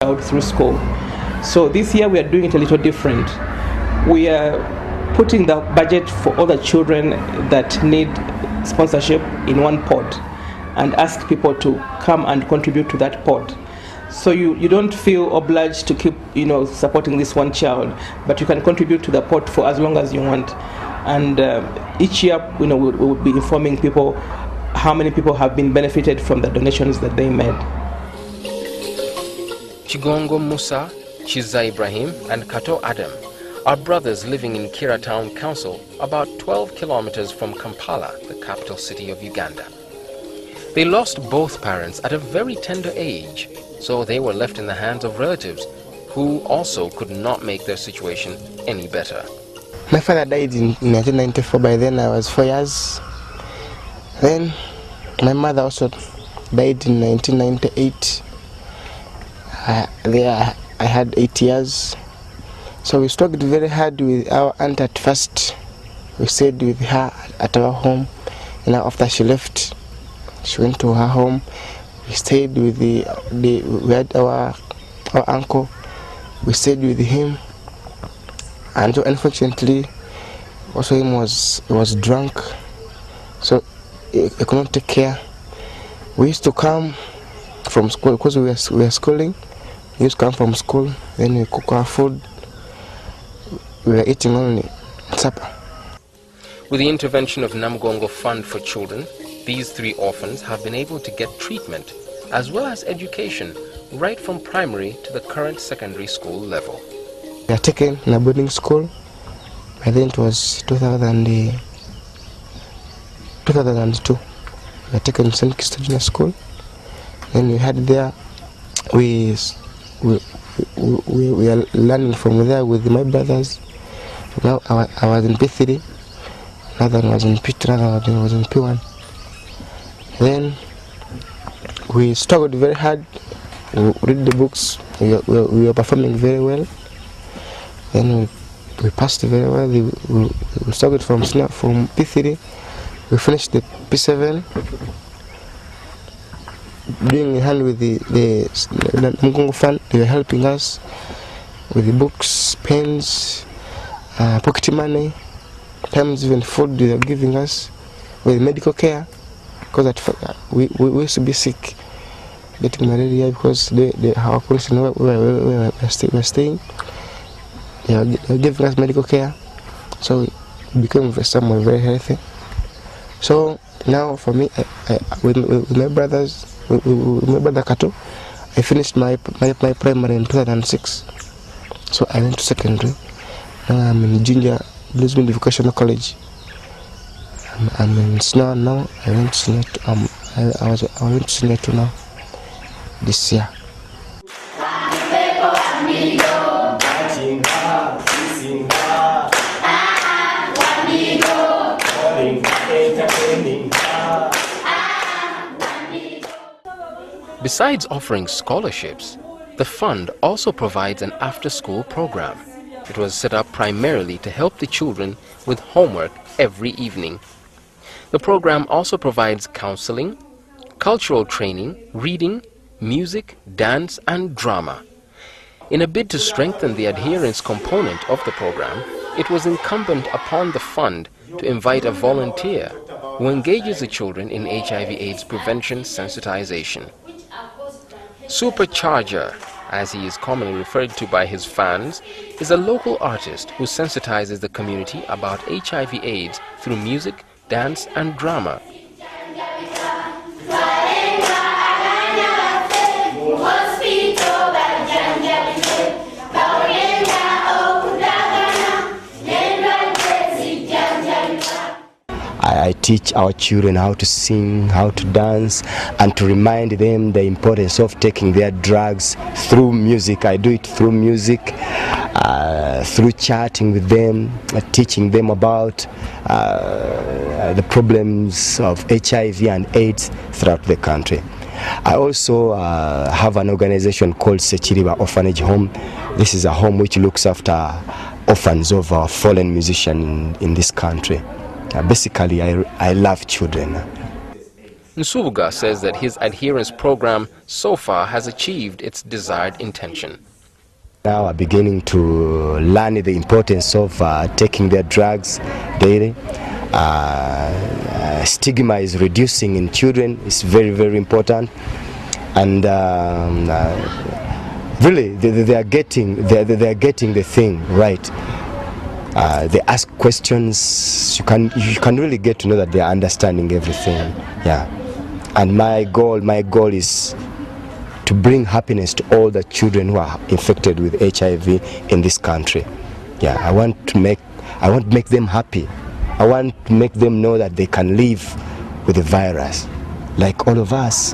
out through school. So this year we are doing it a little different. We are putting the budget for all the children that need sponsorship in one pot and ask people to come and contribute to that pot. So you don't feel obliged to keep supporting this one child, but you can contribute to the pot for as long as you want. And each year we'll be informing people how many people have been benefited from the donations that they made. Chigongo Musa, Chiza Ibrahim and Kato Adam are brothers living in Kira Town Council, about 12 kilometers from Kampala, the capital city of Uganda. They lost both parents at a very tender age, so they were left in the hands of relatives who also could not make their situation any better. My father died in 1994. By then I was 4 years. Then my mother also died in 1998. I had 8 years. So we struggled very hard with our aunt at first. We stayed with her at our home. After she left, she went to her home. We stayed with we had our uncle. We stayed with him. And so unfortunately, also him was drunk. So he could not take care. We used to come from school because we were schooling. We used to come from school, then we cook our food. We were eating only supper. With the intervention of Namugongo Fund for Children, these 3 orphans have been able to get treatment as well as education right from primary to the current secondary school level. We are taken in a boarding school. By then it was 2002. We were taken to St. Christopher School. Then we had there, we are learning from there with my brothers. Now I was in P3, another one was in P2, another one was in P1. Then we struggled very hard. We read the books. We were performing very well. Then we passed very well. We struggled from P3. We finished the P7. Doing a hand with the Namugongo Fund, they were helping us with the books, pens, pocket money, times even food they were giving us, with medical care, because we used to be sick, getting malaria because our condition where we were staying, they were giving us medical care, so we became someone very healthy. So now for me, with my brothers, with my brother Kato, I finished my primary in 2006. So I went to secondary. Now I'm in Junior Bluesman Vocational College. I'm in Snow now. I went to Senior 2. I went to Senior 2 now this year. Besides offering scholarships, the fund also provides an after-school program. It was set up primarily to help the children with homework every evening. The program also provides counseling, cultural training, reading, music, dance and drama. In a bid to strengthen the adherence component of the program, it was incumbent upon the fund to invite a volunteer who engages the children in HIV/AIDS prevention sensitization. Supercharger, as he is commonly referred to by his fans, is a local artist who sensitizes the community about HIV/AIDS through music, dance and drama. I teach our children how to sing, how to dance, and to remind them the importance of taking their drugs through music. I do it through music, through chatting with them, teaching them about the problems of HIV and AIDS throughout the country. I also have an organization called Sechiriba Orphanage Home. This is a home which looks after orphans of fallen musicians in this country. Basically, I love children. Nsubuga says that his adherence program so far has achieved its desired intention. Now are beginning to learn the importance of taking their drugs daily. Stigma is reducing in children. It's very, very important. And really, they are getting the thing right. They ask questions. You can really get to know that they are understanding everything. Yeah. And my goal is to bring happiness to all the children who are infected with HIV in this country. Yeah, I want to make them happy. I want to make them know that they can live with the virus, like all of us.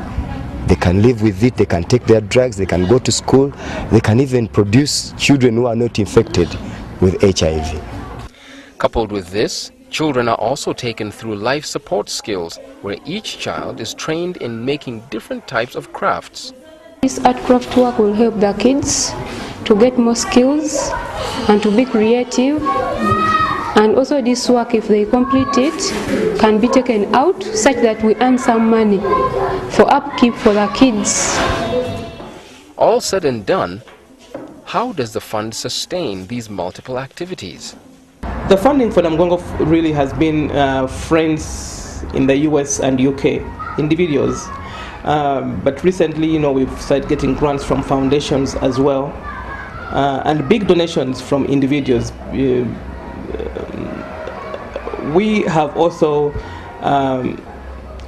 They can live with it, they can take their drugs, they can go to school, they can even produce children who are not infected with HIV. Coupled with this, children are also taken through life support skills, where each child is trained in making different types of crafts. This art craft work will help the kids to get more skills and to be creative. And also this work, if they complete it, can be taken out such that we earn some money for upkeep for the kids. All said and done, how does the fund sustain these multiple activities? The funding for Namgongo really has been friends in the US and UK, individuals. But recently, we've started getting grants from foundations as well, and big donations from individuals. We have also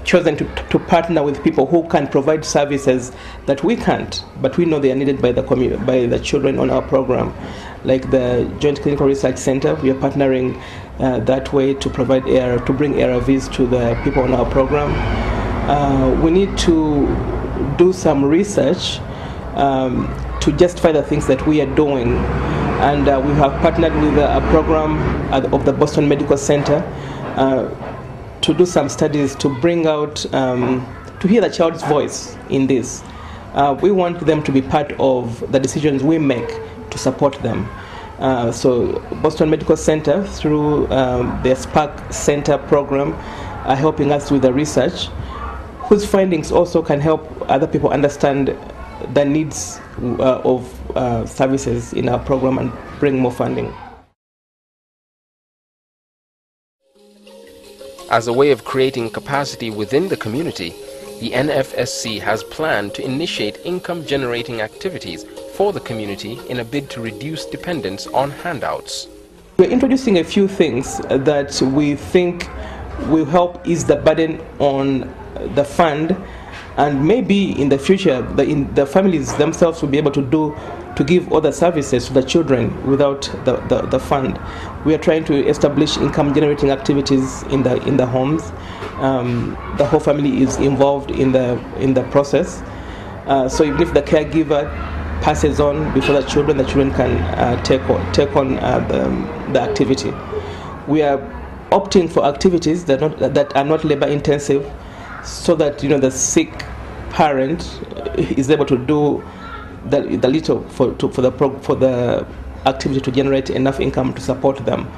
chosen to partner with people who can provide services that we can't, but we know they are needed by the children on our program, like the Joint Clinical Research Center. We are partnering that way to provide to bring ARVs to the people on our program. We need to do some research to justify the things that we are doing, and we have partnered with a program of the Boston Medical Center to do some studies to bring out, to hear the child's voice in this. We want them to be part of the decisions we make to support them. So Boston Medical Center, through their Spark Center program, are helping us with the research, whose findings also can help other people understand the needs of services in our program and bring more funding. As a way of creating capacity within the community, the NFSC has planned to initiate income-generating activities for the community in a bid to reduce dependence on handouts. We're introducing a few things that we think will help ease the burden on the fund, and maybe in the future the families themselves will be able to give other services to the children without the fund. We are trying to establish income generating activities in the homes. The whole family is involved in the process. So even if the caregiver passes on before the children can take on the activity. We are opting for activities that are not labor intensive, so that the sick parent is able to do the little for the activity to generate enough income to support them.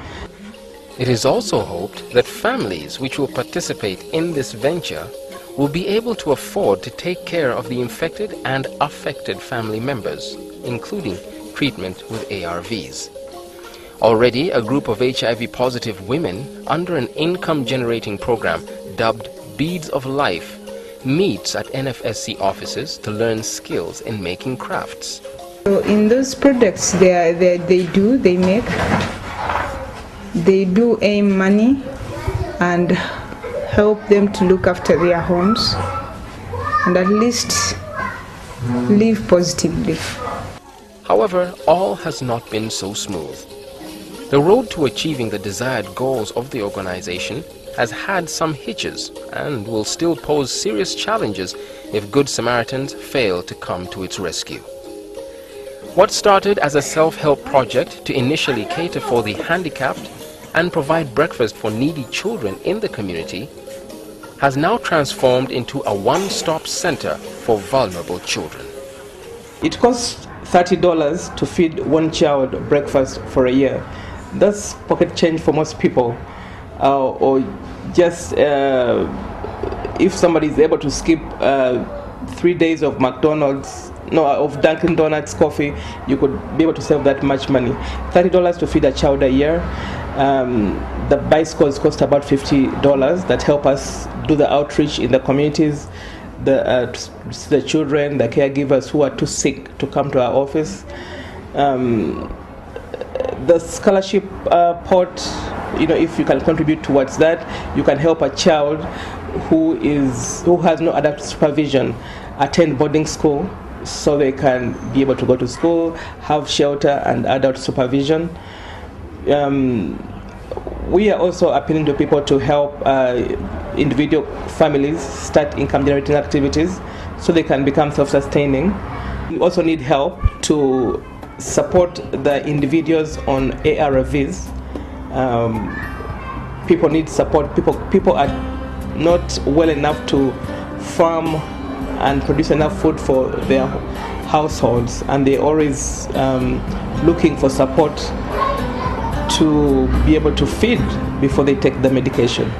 It is also hoped that families which will participate in this venture will be able to afford to take care of the infected and affected family members, including treatment with ARVs. Already, a group of HIV-positive women under an income-generating program dubbed Beads of Life meets at NFSC offices to learn skills in making crafts. So in those products they do aim money and help them to look after their homes and at least live positively. However, all has not been so smooth. The road to achieving the desired goals of the organization has had some hitches and will still pose serious challenges if Good Samaritans fail to come to its rescue. What started as a self-help project to initially cater for the handicapped and provide breakfast for needy children in the community has now transformed into a one-stop center for vulnerable children. It costs $30 to feed one child breakfast for a year. That's pocket change for most people, or just if somebody is able to skip 3 days of of Dunkin' Donuts coffee, you could be able to save that much money. $30 to feed a child a year. The bicycles cost about $50 that help us do the outreach in the communities, the children, the caregivers who are too sick to come to our office. The scholarship pot, if you can contribute towards that, you can help a child who has no adult supervision attend boarding school, so they can be able to go to school, have shelter and adult supervision. We are also appealing to people to help individual families start income generating activities so they can become self-sustaining. We also need help to support the individuals on ARVs. People need support. People are not well enough to farm and produce enough food for their households, and they're always looking for support to be able to feed before they take the medication.